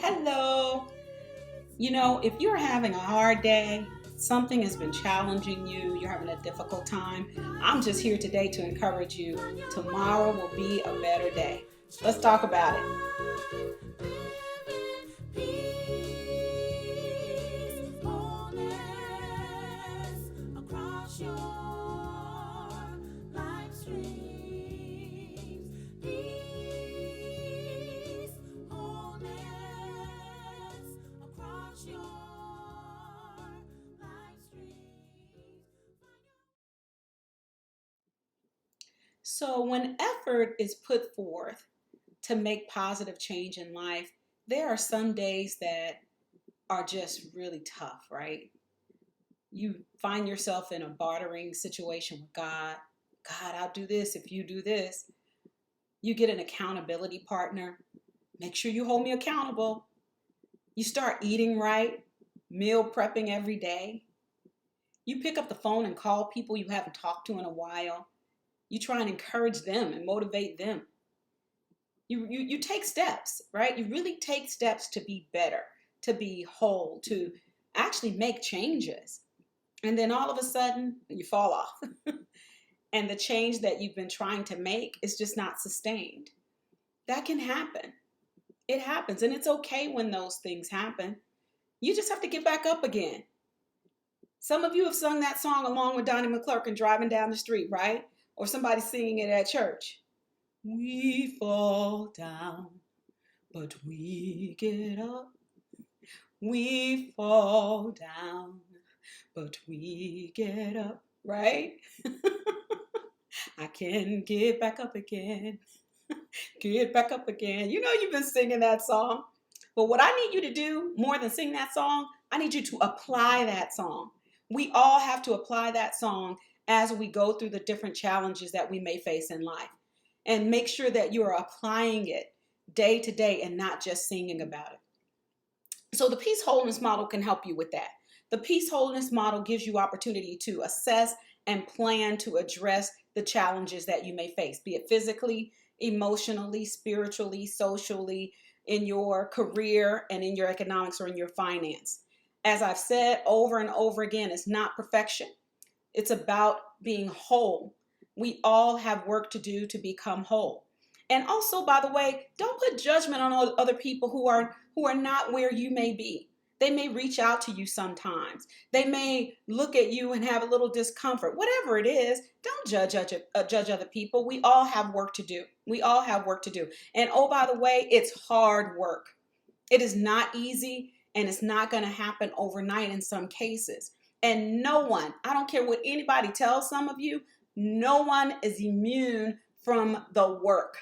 Hello. If you're having a hard day, something has been challenging you, you're having a difficult time, I'm just here today to encourage you. Tomorrow will be a better day. Let's talk about it. So, when effort is put forth to make positive change in life, there are some days that are just really tough, right? You find yourself in a bartering situation with God. God, I'll do this if you do this. You get an accountability partner. Make sure you hold me accountable. You start eating right, meal prepping every day. You pick up the phone and call people you haven't talked to in a while. You try and encourage them and motivate them. You take steps, right? You really take steps to be better, to be whole, to actually make changes. And then all of a sudden, you fall off. And the change that you've been trying to make is just not sustained. That can happen. It happens. And it's okay when those things happen. You just have to get back up again. Some of you have sung that song along with Donnie McClurkin driving down the street, right? Or somebody singing it at church. We fall down, but we get up. We fall down, but we get up, right? I can get back up again. Get back up again. You know you've been singing that song. But what I need you to do more than sing that song, I need you to apply that song. We all have to apply that song as we go through the different challenges that we may face in life. And make sure that you are applying it day to day and not just singing about it. So the Peace Wholeness model can help you with that. The Peace Wholeness model gives you opportunity to assess and plan to address the challenges that you may face, be it physically, emotionally, spiritually, socially, in your career and in your economics or in your finance. As I've said over and over again, it's not perfection. It's about being whole. We all have work to do to become whole. And also, by the way, don't put judgment on other people who are not where you may be. They may reach out to you sometimes. They may look at you and have a little discomfort. Whatever it is, don't judge other people. We all have work to do. We all have work to do. And oh, by the way, it's hard work. It is not easy, and it's not going to happen overnight in some cases. And no one, I don't care what anybody tells some of you, no one is immune from the work.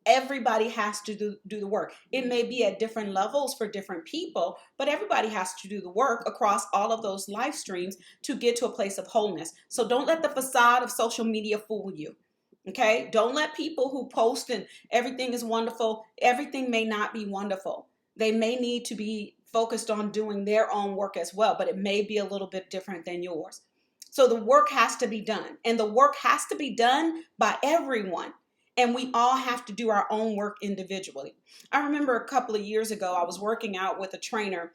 Everybody has to do the work. It may be at different levels for different people, but everybody has to do the work across all of those life streams to get to a place of wholeness. So don't let the facade of social media fool you. Okay? Don't let people who post and everything is wonderful, everything may not be wonderful. They may need to be focused on doing their own work as well, but it may be a little bit different than yours. So the work has to be done, and the work has to be done by everyone. And we all have to do our own work individually. I remember a couple of years ago, I was working out with a trainer,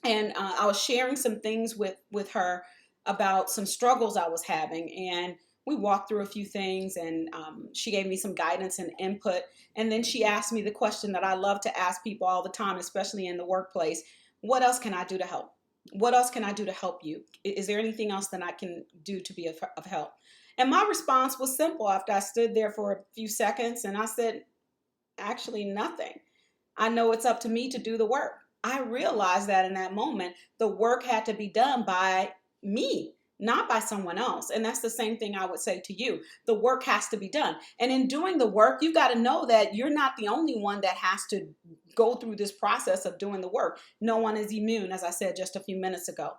and I was sharing some things with her about some struggles I was having. And we walked through a few things, and she gave me some guidance and input. And then she asked me the question that I love to ask people all the time, especially in the workplace. What else can I do to help? What else can I do to help you? Is there anything else that I can do to be of help? And my response was simple after I stood there for a few seconds, and I said, actually nothing. I know it's up to me to do the work. I realized that in that moment, the work had to be done by me, not by someone else. And that's the same thing I would say to you. The work has to be done. And in doing the work, you've got to know that you're not the only one that has to go through this process of doing the work. No one is immune, as I said just a few minutes ago.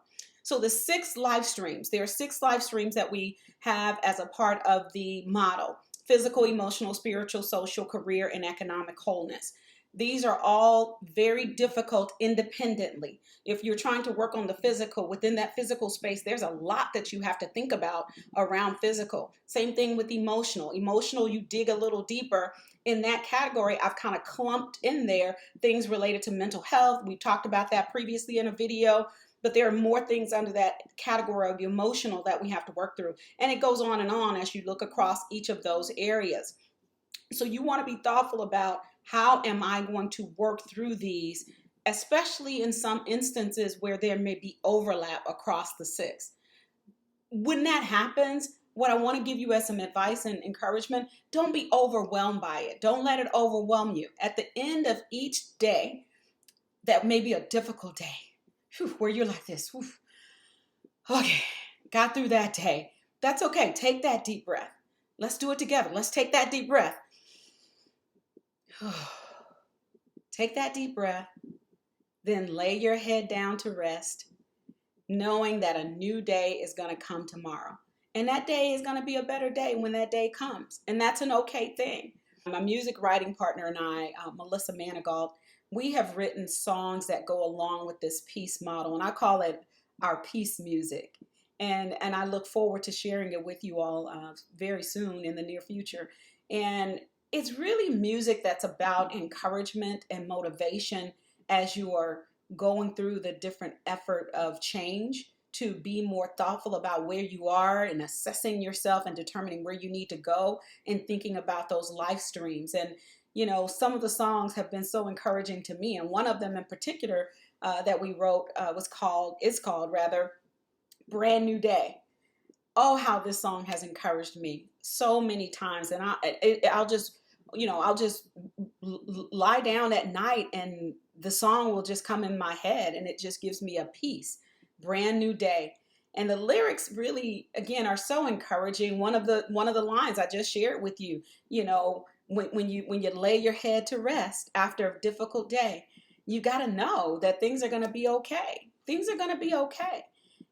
So the 6 life streams, there are 6 life streams that we have as a part of the model: physical, emotional, spiritual, social, career, and economic wholeness. These are all very difficult independently. If you're trying to work on the physical, within that physical space, there's a lot that you have to think about around physical. Same thing with emotional. Emotional, you dig a little deeper in that category, I've kind of clumped in there things related to mental health. We talked about that previously in a video, but there are more things under that category of emotional that we have to work through. And it goes on as you look across each of those areas. So you want to be thoughtful about, how am I going to work through these, especially in some instances where there may be overlap across the 6. When that happens, what I want to give you as some advice and encouragement, don't be overwhelmed by it. Don't let it overwhelm you. At the end of each day, that may be a difficult day, where you're like this, okay, got through that day. That's okay. Take that deep breath. Let's do it together. Let's take that deep breath. Take that deep breath. Then lay your head down to rest, knowing that a new day is going to come tomorrow. And that day is going to be a better day when that day comes. And that's an okay thing. My music writing partner and I, Melissa Manigault, we have written songs that go along with this peace model. And I call it our peace music. And I look forward to sharing it with you all very soon in the near future. And it's really music that's about encouragement and motivation as you are going through the different effort of change, to be more thoughtful about where you are and assessing yourself and determining where you need to go, and thinking about those life streams. And, some of the songs have been so encouraging to me. And one of them in particular that we wrote is called Brand New Day. Oh, how this song has encouraged me so many times. And I'll just lie down at night and the song will just come in my head, and it just gives me a peace. Brand new day. And the lyrics really, again, are so encouraging. One of the lines I just shared with you, when you lay your head to rest after a difficult day, you got to know that things are going to be okay. Things are going to be okay.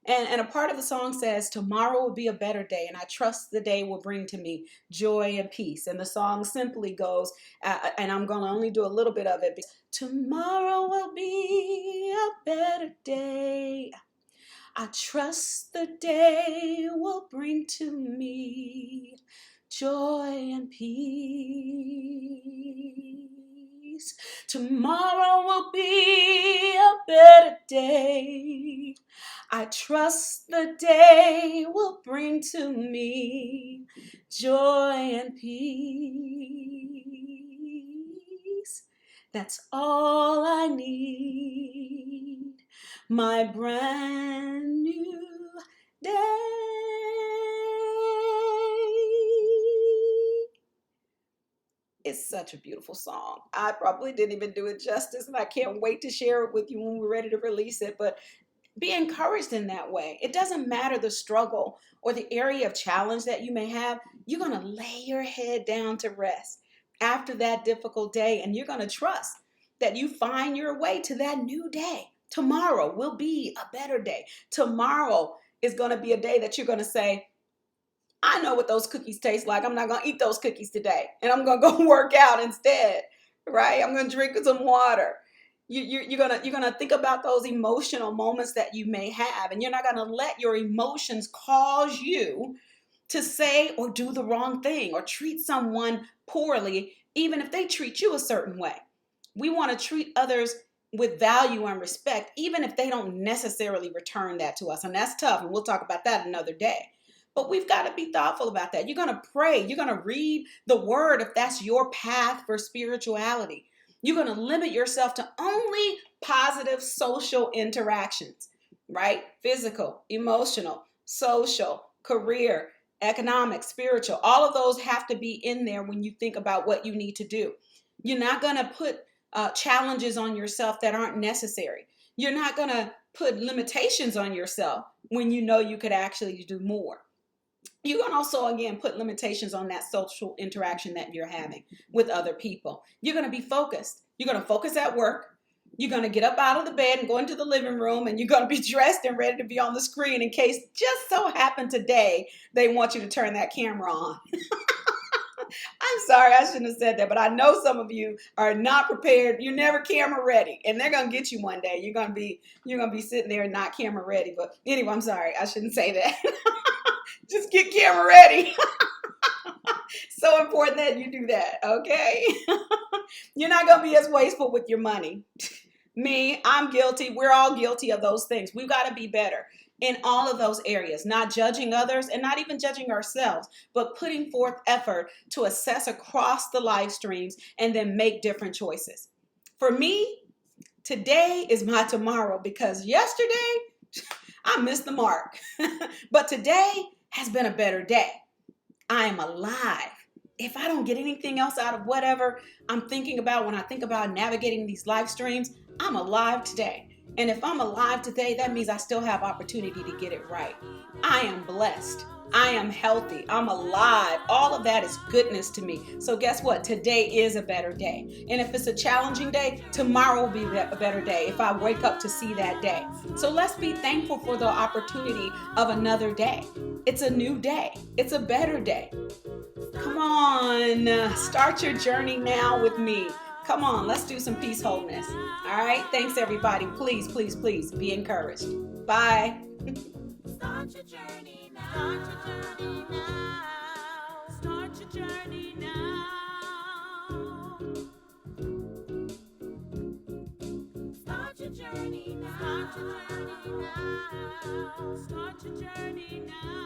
And a part of the song says, tomorrow will be a better day, and I trust the day will bring to me joy and peace. And the song simply goes, and I'm going to only do a little bit of it. Tomorrow will be a better day. I trust the day will bring to me joy and peace. Tomorrow will be a better day. I trust the day will bring to me joy and peace. That's all I need. My brand new day. It's such a beautiful song. I probably didn't even do it justice, and I can't wait to share it with you when we're ready to release it. But be encouraged in that way. It doesn't matter the struggle or the area of challenge that you may have. You're going to lay your head down to rest after that difficult day, and you're going to trust that you find your way to that new day. Tomorrow will be a better day. Tomorrow is going to be a day that you're going to say, I know what those cookies taste like. I'm not going to eat those cookies today, and I'm going to go work out instead, right? I'm going to drink some water. You're gonna think about those emotional moments that you may have, and you're not gonna let your emotions cause you to say or do the wrong thing or treat someone poorly, even if they treat you a certain way. We want to treat others with value and respect, even if they don't necessarily return that to us, and that's tough. And we'll talk about that another day. But we've got to be thoughtful about that. You're gonna pray. You're gonna read the word if that's your path for spirituality. You're going to limit yourself to only positive social interactions, right? Physical, emotional, social, career, economic, spiritual. All of those have to be in there when you think about what you need to do. You're not going to put challenges on yourself that aren't necessary. You're not going to put limitations on yourself when you know you could actually do more. You can also, again, put limitations on that social interaction that you're having with other people. You're going to be focused. You're going to focus at work. You're going to get up out of the bed and go into the living room, and you're going to be dressed and ready to be on the screen in case just so happened today they want you to turn that camera on. I'm sorry, I shouldn't have said that, but I know some of you are not prepared. You're never camera ready, and they're going to get you one day. You're going to be sitting there not camera ready. But anyway, I'm sorry, I shouldn't say that. Just get camera ready. So important that you do that, okay? You're not going to be as wasteful with your money. Me, I'm guilty. We're all guilty of those things. We've got to be better in all of those areas, not judging others and not even judging ourselves, but putting forth effort to assess across the live streams and then make different choices. For me, today is my tomorrow because yesterday I missed the mark. But today has been a better day. I am alive. If I don't get anything else out of whatever I'm thinking about when I think about navigating these live streams, I'm alive today. And if I'm alive today, that means I still have opportunity to get it right. I am blessed. I am healthy. I'm alive. All of that is goodness to me. So guess what? Today is a better day. And if it's a challenging day, tomorrow will be a better day if I wake up to see that day. So let's be thankful for the opportunity of another day. It's a new day. It's a better day. Come on, start your journey now with me. Come on, let's do some peace wholeness. All right, thanks everybody. Please, please, please be encouraged. Bye. Start your journey now. Start your journey now. Start your journey now. Start your journey now.